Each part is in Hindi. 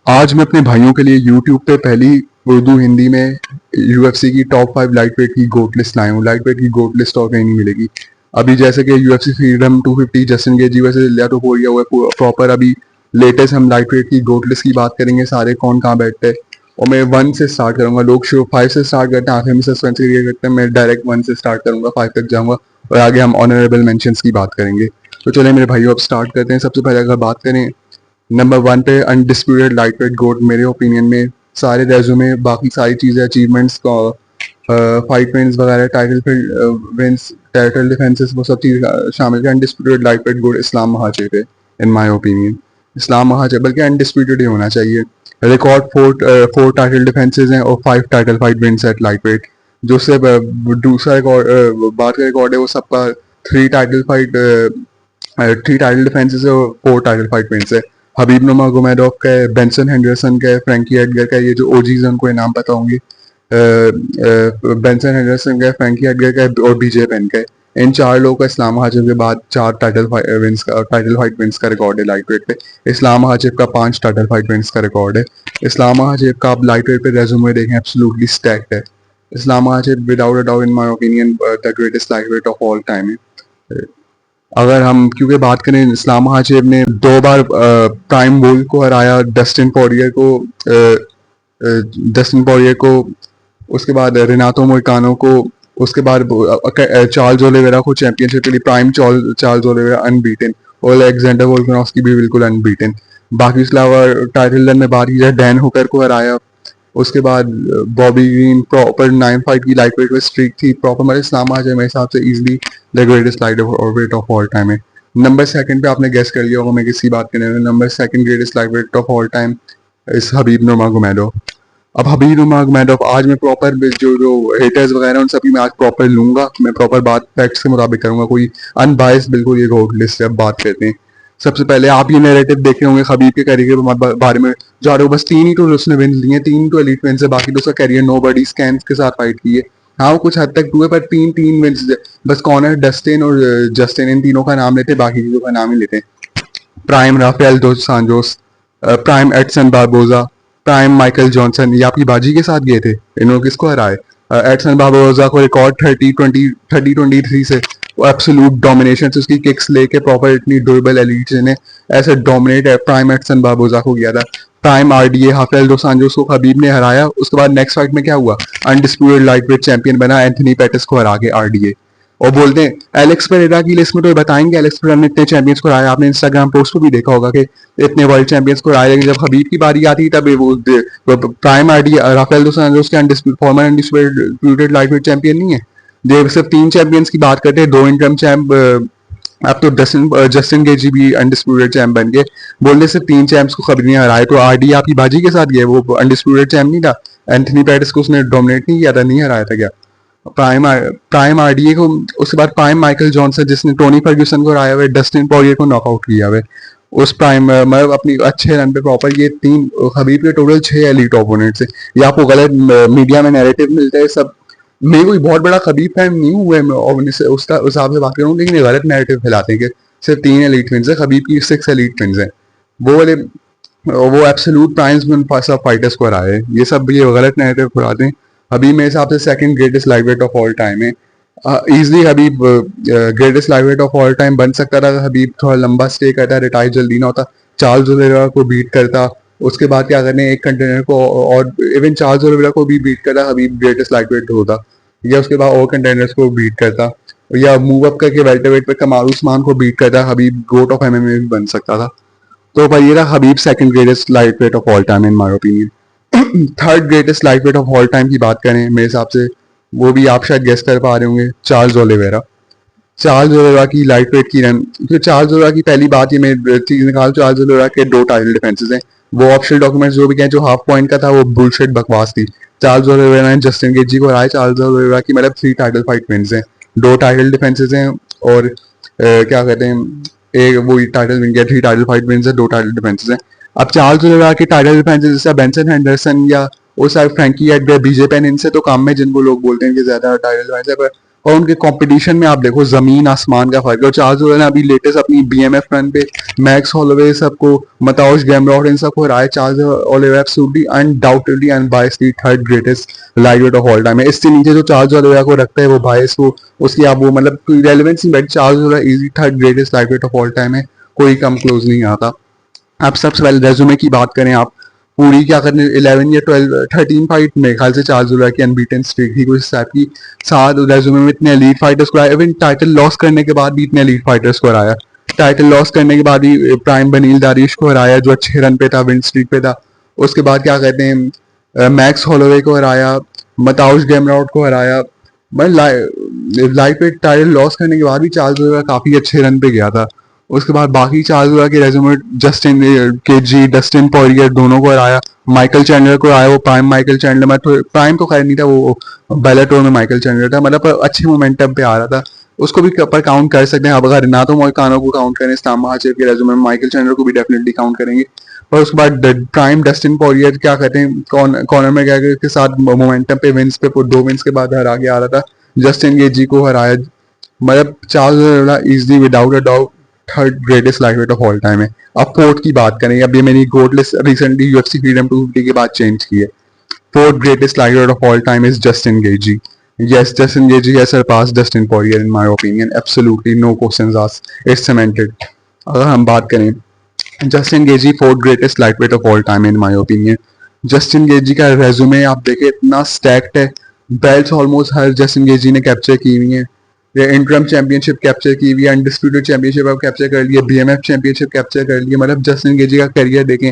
आज मैं अपने भाइयों के लिए यूट्यूब पे पहली उर्दू हिंदी में यूएफसी की टॉप 5 लाइट वेट की गोट लिस्ट लाया हूँ। लाइट वेट की गोट लिस्ट और कहीं नहीं मिलेगी। अभी जैसे कि यूएफसी फ्रीडम 250 जस्टिन गेजी वैसे लिया तो हो गया हुआ है प्रॉपर। अभी लेटेस्ट हम लाइट वेट की गोट लिस्ट की बात करेंगे, सारे कौन कहाँ बैठते हैं। और मैं 1 से स्टार्ट करूंगा। लोग शो 5 से स्टार्ट करते हैं, आखिर में सस्पेंस क्रिएट करते हैं। मैं डायरेक्ट 1 से स्टार्ट करूंगा, 5 तक जाऊंगा और आगे हम ऑनरेबल मेंशंस की बात करेंगे। तो चलिए मेरे भाइयों अब स्टार्ट करते हैं। सबसे पहले अगर बात करें नंबर 1 पे अनडिस्प्यूटेड लाइट वेट गोट, मेरे ओपिनियन में सारे रेज्यूमे बाकी सारी चीज़ें अचीवमेंट्स फाइट विन्स वगैरह टाइटल विन्स टाइटल डिफेंसेस वो सब चीज़ शामिल है। अनडिस्प्यूटेड लाइट वेट गोट इस्लाम महाचेप है इन माय ओपिनियन। इस्लाम महाचेप बल्कि अनडिस्प्यूटेड ही होना चाहिए। रिकॉर्ड 4 टाइटल डिफेंसेस हैं और 5 title fight wins at lightweight. जो से दूसरा रिकॉर्ड बात का रिकॉर्ड है वो सबका 3 टाइटल फाइट 3 टाइटल डिफेंसेस है और 4 टाइटल फाइट विन्स है। हबीब नूरमगोमेडोव का है, बेंसन हेंडरसन का है, फ्रैंकी एडगर का है। ये जो ओजीज हैं उनको नाम पता होंगे। बेंसन हेंडरसन का है, फ्रैंकी एडगर का है और बीजे पेन का है। इन 4 लोगों का इस्लाम हाजिब के बाद 4 टाइटल फाइट विन्स का रिकॉर्ड है लाइट वेट पे। इस्लाम हाजिब का 5 टाइटल फाइट विन्स का रिकॉर्ड है। इस्लाम हाजिब का आप लाइट वेट पे रेज्यूमे देखें, एब्सोल्युटली स्टैक्ड है। Islam Hajib without a doubt in my opinion the greatest light weight of all time है। अगर हम क्योंकि बात करें, इस्लाम हाजिब ने 2 बार प्राइम वुल को हराया, डस्टिन पॉरियर को, उसके बाद रेनातो मोइकानो को, उसके बाद चार्ल्स ओलिवेरा को चैंपियनशिप के लिए। प्राइम चार्ल्स ओलिवेरा अनबीटन और अलेक्जेंडर वोल्कानोव्स्की भी बिल्कुल अनबीटन। बाकी इसके अलावा टाइटल रन में बात की जाए, डैन हुकर को हराया। उसके बाद बॉबी ग्रीन, प्रॉपर 9 फाइट की लाइट वेट में स्ट्रीक थी प्रॉपर। मतलब इस्लाम हाजिब मेरे हिसाब से easily the greatest light weight of all time है। नंबर 2 पे आपने गेस कर लिया होगा मैं किसी बात करने में। Number 2 greatest light weight of all time इस हबीब नूरमगोमेडोव। अब हबीब नूरमगोमेडोव आज मैं प्रॉपर जो जो हेटर्स वगैरह उन सभी मैं आज प्रॉपर लूंगा। मैं प्रॉपर बात फैक्ट्स के मुताबिक करूंगा, कोई अनबायस बिल्कुल ये गोट लिस्ट से अब बात करते हैं। सबसे पहले आप ये नैरेटिव देखे होंगे खबीब के करियर के बारे में, जा रहे हो बस 3 ही तो उसने विन लिए, 3 तो एलीट विन है, बाकी तो उसका करियर नो बडी स्कैन के साथ फाइट की है। हाँ वो कुछ हद तक हुए पर 3 विन बस। कॉनर, डस्टिन और जस्टिन, इन तीनों का नाम लेते, बाकी चीजों का नाम ही लेते। Prime Rafael dos Santos, prime Edson Barboza, prime Michael Johnson, ये आपकी बाजी के साथ गए थे। इन्होंने किसको हराए? एडसन बारबोजा को रिकॉर्ड 30-23 से एब्सोल्यूट डोमिनेशन से उसकी किक्स लेके प्रॉपर इतनी ड्यूरेबल एलीट ने ऐसे डोमिनेट प्राइम एडसन बारबोजा को किया था। प्राइम आरडीए हाफेल दो सांजोस को खबीब ने हराया। उसके बाद नेक्स्ट फाइट में क्या हुआ? अनडिस्प्यूटेड लाइटवेट चैंपियन बना एंथनी पेटिस को हरा के आरडीए। और बोलते हैं एलेक्स पेरेरा की लिस्ट में तो बताएंगे एलेक्स पेरेरा ने इतने चैंपियंस को हराया। आपने इंस्टाग्राम पोस्ट पर भी देखा होगा कि इतने वर्ल्ड चैंपियंस को हराया, लेकिन जब हबीब की बारी आती तब वो प्राइम आरडी राफेल दो सांजोस के फॉर्मर अनडिस्प्यूटेड लाइटवेट चैंपियन नहीं है। ये सिर्फ 3 चैंपियंस की बात करते हैं, 2 इंटरम चैंप। अब तो जस्टिन गेजी भी अनडिस्प्यूटेड चैंप बन गए। बोलने सिर्फ 3 चैंप्स को खबर नहीं हराए तो आरडी आपकी बाजी के साथ गए, वो अनडिस्प्यूटेड चैंप नहीं था। एंथनी पेटिस को उसने डोमिनेट नहीं किया था, नहीं हराया था क्या? प्राइम आरडीए को। उसके बाद प्राइम माइकल जॉनसन जिसने टोनी फर्ग्यूसन को हराया हुआ, डस्टिन पॉरियर को नॉकआउट किया हुआ उस प्राइम मतलब अपनी अच्छे रन पे प्रॉपर। ये 3 हबीब के टोटल 6 एलीट ओपोनेंट्स है। ये आपको गलत मीडिया में नैरेटिव मिलता है सब। मैं कोई बहुत बड़ा खबीब फैन नहीं हुआ मैं और उसका उस हिसाब से बात करूँ, लेकिन ये गलत नैरेटिव फैलाते हैं कि सिर्फ 3 एलीट विन्स है, खबीब की 6 एलीट विन्स है। वो वाले वो एब्सोल्यूट प्राइम्स में सब फाइटर्स को हराए, ये सब ये गलत नैरेटिव फैलाते हैं। हबीब मेरे हिसाब से 2nd greatest lightweight of all time है। Easily Habib greatest lightweight of all time बन सकता था। हबीब थोड़ा लंबा स्टे करता, रिटायर जल्दी ना होता, चार्ल्स ओलिवेरा को बीट करता। उसके बाद क्या करने एक कंटेनर को और इवन चार्ल्स ओलिवेरा को भी बीट करता, हबीब ग्रेटेस्ट लाइटवेट होता। या उसके बाद और कंटेनर्स को बीट करता, या मूव अप करके वेल्टरवेट पे कमाल उस्मान को बीट करता, हबीब गोट ऑफ एमएमए भी बन सकता था। तो भाई ये रहा हबीब 2nd greatest lightweight of all time in my opinion. 3rd greatest lightweight of all time की बात करें मेरे हिसाब से, वो भी आप शायद गेस कर पा रहे होंगे, चार्ल्स ओलिवेरा। चार्ल्स ओलिवेरा की लाइटवेट की रन, क्योंकि चार्ल्स ओलिवेरा की पहली बात ये मैं चीज निकाल, चार्ल्स ओलिवेरा के 2 टाइटल डिफेंसेस हैं। वो ऑफिशियल डॉक्यूमेंट्स जो भी कहें, जो हाफ पॉइंट का था वो बुलशिट बकवास थी। चार्ल्स ओलिवेरा ने जस्टिन गेजी को हराया। चार्ल्स ओलिवेरा की मतलब 3 टाइटल फाइट विन्स हैं, 2 टाइटल डिफेंसेस हैं और क्या कहते हैं एक वो टाइटल विन किया। 3 टाइटल फाइट विन्स है, 2 टाइटल डिफेंसेस हैं। अब चार्ल्स ओलिवेरा के टाइटल डिफेंसेस जैसे बेंसन हेंडरसन या वो सारे फ्रैंकी एडगर, बीजे पेन, इनसे तो कम है जिनको लोग बोलते हैं कि ज्यादा टाइटल डिफेंस है। पर और उनके कंपटीशन में आप देखो जमीन आसमान का फर्क है। और चार्ल्स ओलिवेरा ने अभी लेटेस्ट अपनी बीएमएफ रन पे मैक्स हॉलोवे सबको, मताउश गैमरॉट इन सबको हराया। Charles Oliveira absolutely undoubtedly and biasly third greatest lightweight of all time है। इससे नीचे जो चार्ल्स ओलिवेरा को रखता है वो बायस, वो उसकी आप वो मतलब रेलेवेंस नहीं बैठी। Charles Oliveira easy third greatest lightweight of all time है, कोई कम क्लोज नहीं आता। अब सबसे पहले रेज्यूमे की बात करें, आप पूरी क्या करने 11 या 12 13 फाइट मेरे ख्याल से चार्ल्स ओलिवेरा की अनबीटन स्ट्रीक थी कुछ टाइप की। साथ रेज्यूमे में इतने एलीट फाइटर्स को आया, इवन टाइटल लॉस करने के बाद भी इतने एलीट फाइटर्स को हराया। टाइटल लॉस करने के बाद भी प्राइम बनील दारिश को हराया जो अच्छे रन पे था, विन स्ट्रीक पे था। उसके बाद क्या कहते हैं मैक्स हॉलोवे को हराया, मताउश गैमरॉट को हराया। लाइट वेट टाइटल लॉस करने के बाद भी चार्ल्स ओलिवेरा काफी अच्छे रन पे गया था। उसके बाद बाकी चार्ल्स ओलिवेरा के resume Justin KG, Dustin Poirier दोनों को हराया। माइकल चैंडलर को हराया, वो प्राइम माइकल चैंडलर, मैं तो प्राइम तो खैर नहीं था, वो बेलाटोर में माइकल चैंडलर था, मतलब अच्छे मोमेंटम पे आ रहा था। उसको भी पर काउंट कर सकते हैं। अब अगर रिनातो मोइकानो को काउंट करें इस्लाम महाचेव के रेज्यूमे में, माइकल चैंडलर को भी डेफिनेटली काउंट करेंगे। और उसके बाद प्राइम डस्टिन पॉरियर क्या कहते हैं कॉनर मैकग्रेगर के साथ मोमेंटम पे विंस पे 2 विंस के बाद हरा के आ रहा था। जस्टिन गेजी को हराया। मतलब Charles Oliveira easily without a doubt third greatest lightweight of all time है। अब फोर्थ की बात करें, अभी मैंने गोट लिस्ट रिसेंटली यूएफसी फ्रीडम 250 के बाद चेंज की है। Fourth greatest lightweight of all time is Justin Gaethje. Yes, Justin Gaethje has surpassed Dustin Poirier in my opinion. Absolutely no questions asked. It's cemented. अगर हम बात करें Justin Gaethje fourth greatest lightweight of all time in my opinion. Justin Gaethje का रेज्यूमे आप देखें इतना स्टैक्ड है। बेल्ट्स ऑलमोस्ट हर जस्टिन गेजी ने कैप्चर की हुई है। इंटरम चैंपियनशिप कैप्चर की हुई है, अनडिस्प्यूटेड चैंपियनशिप आप कैप्चर कर लिए, बीएमएफ चैंपियनशिप कैप्चर कर लिए। मतलब जस्टिन गेजी का करियर देखें,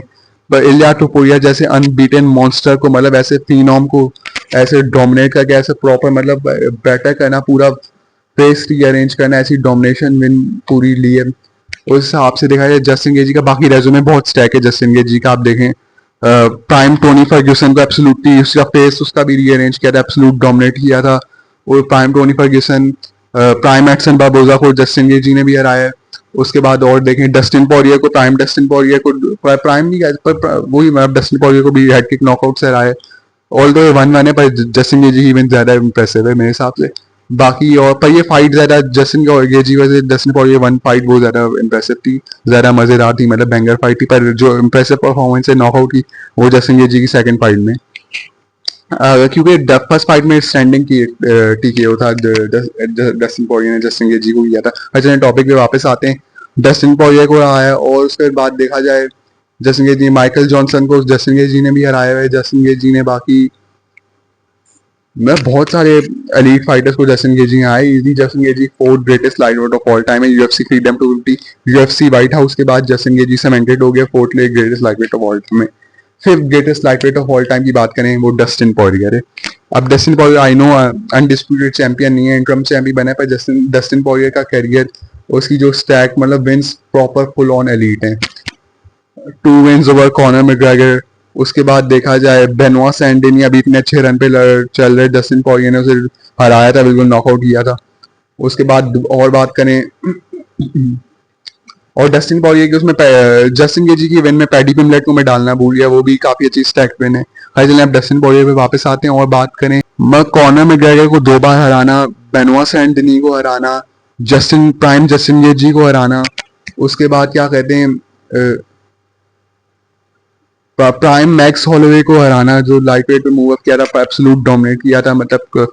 पर इलिया टोपुरिया जैसे अनबीटन मॉन्स्टर को, मतलब ऐसे फिनॉम को ऐसे डोमिनेट करके ऐसे प्रॉपर मतलब बेटर करना, पूरा फेस रीअरेंज करना, ऐसी डोमिनेशन विन पूरी ली है। उस हिसाब से देखा जाए जस्टिन गेजी का बाकी रेज्यूमे बहुत स्टैक है। जस्टिन गेजी का आप देखें प्राइम टोनी फर्ग्यूसन को एब्सोल्युटली उसका फेस उसका भी रीअरेंज किया था, एब्सोल्यूट डोमिनेट किया था। और prime Tony Ferguson, prime Edson Barboza को जस्टिन गेजी ने भी हराया है। उसके बाद और देखें डस्टिन पॉरियर को, प्राइम डस्टिन पॉरियर को प्राइम नहीं कहते पर वही मतलब डस्टिन पॉरियर को भी हेड किक नॉकआउट से हराया। ऑल दो 1-1 है पर जस्टिन गेजी की इवेंट ज्यादा इंप्रेसिव है मेरे हिसाब से। बाकी और पर ये फाइट ज्यादा Justin Gaethje versus Dustin Poirier one fight बहुत ज्यादा इंप्रेसिव थी, ज्यादा मजेदार थी, मतलब बैंगर फाइट थी। पर जो इंप्रेसिव परफॉर्मेंस है नॉकआउट की वो जस्टिन गेजी की सेकंड फाइट में, क्योंकि फर्स्ट फाइट में स्टैंडिंग की टीकेओ था, डस्टिन पॉरियर ने जस्टिन गेजी को किया था। अच्छा टॉपिक पे वापस आते हैं, डस्टिन पॉरियर को आया और उसके बाद देखा जाए जस्टिन गेजी, माइकल जॉनसन को जस्टिन गेजी ने भी हराया है। जस्टिन गेजी ने बाकी मैं बहुत सारे एलीट फाइटर्स को जस्टिन गेजी आए। Easy Justin Gaethje fourth greatest lightweight of all time है। UFC freedom 250, UFC White House के बाद जस्टिन गेजी सेमेंटेड हो गया fourth greatest lightweight of all time में। Fifth greatest lightweight of all time की बात करें वो डस्टिन पॉरियर है। अब Dustin Poirier I know undisputed champion नहीं है, इंटरम चैंपियन बना है, पर डस्टिन पॉरियर का करियर, उसकी जो स्टैक मतलब wins proper full on elite है। 2 विंस ओवर कॉनर मैकग्रेगर। उसके बाद देखा जाए बेनोआ सैंडिनी अभी इतने अच्छे रन पे चल रहे, डस्टिन पॉरियर ने उसे हराया था, बिल्कुल नॉकआउट किया था। उसके बाद और बात करें और डस्टिन पॉरियर की उसमें जस्टिन गेजी की विन में पैडी पिमलेट को मैं डालना भूल गया, वो भी काफी अच्छी स्टैक विन है। हर चलिए अब डस्टिन पॉरियर पे वापस आते हैं और बात करें कॉनर मैकग्रेगर को 2 बार हराना, बेनोआ सैंडिनी को हराना, जस्टिन गेजी को हराना। उसके बाद क्या कहते हैं प्राइम मैक्स हॉलोवे को हराना, जो लाइट वेट पे मूव अप किया था, एब्सोल्यूट डोमिनेट किया था। मतलब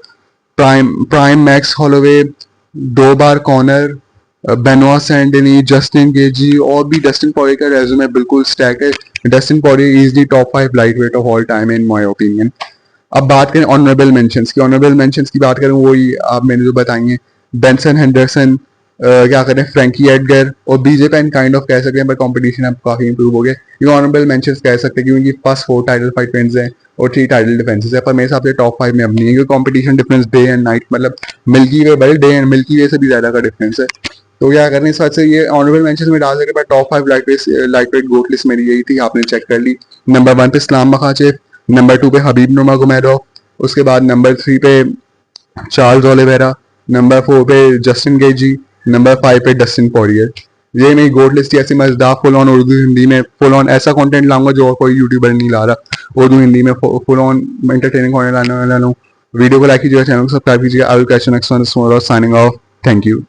प्राइम मैक्स हॉलोवे 2 बार Conor, Benoit Saint Denis, Justin Gaethje और भी डस्टिन पॉरियर का रेज्यूमे बिल्कुल स्टैक है। Dustin Poirier is the top 5 light weight of all time in my opinion. अब बात करें ऑनरेबल मेंशंस की, ऑनरेबल मेंशंस की बात करें वही आप मैंने जो बताएंगे, बेंसन हेंडरसन, क्या करें फ्रैंकी एडगर और बीजे पेन काइंड ऑफ कह सकते हैं, पर कंपटीशन अब काफी इंप्रूव हो गया। ये ऑनरेबल मेंशंस कह सकते हैं क्योंकि फर्स्ट 4 टाइटल फाइट विंस हैं और 3 टाइटल डिफेंसेस है, पर मेरे हिसाब से टॉप 5 में अब नहीं है क्योंकि competition difference day and night, मतलब मिल्की वे बड़े डे एंड मिल्की वे से भी ज्यादा का डिफरेंस है। तो क्या करने इस वजह से ये ऑनरेबल मेंशंस में डाल सके, पर टॉप 5 लाइट वेट गोट लिस्ट मेरी यही थी, आपने चेक कर ली। नंबर 1 पे इस्लाम मखाचेव, नंबर 2 पे हबीब नूरमगोमेडोव, उसके बाद नंबर 3 पे चार्ल्स ओलिवेरा, नंबर 4 पे जस्टिन गेजी, नंबर 5 पे डस्टिन पॉरियर। ये मेरी गोट लिस्ट ऐसी मजेदार फुल ऑन उर्दू हिंदी में फुल ऑन ऐसा कंटेंट लाऊंगा जो और कोई यूट्यूबर नहीं ला रहा। उर्दू हिंदी में फुल ऑन एंटरटेनिंग कंटेंट लाने वाला हूँ। वीडियो को लाइक कीजिएगा, चैनल को सब्सक्राइब कीजिएगा। I will catch you next one, signing off, thank you.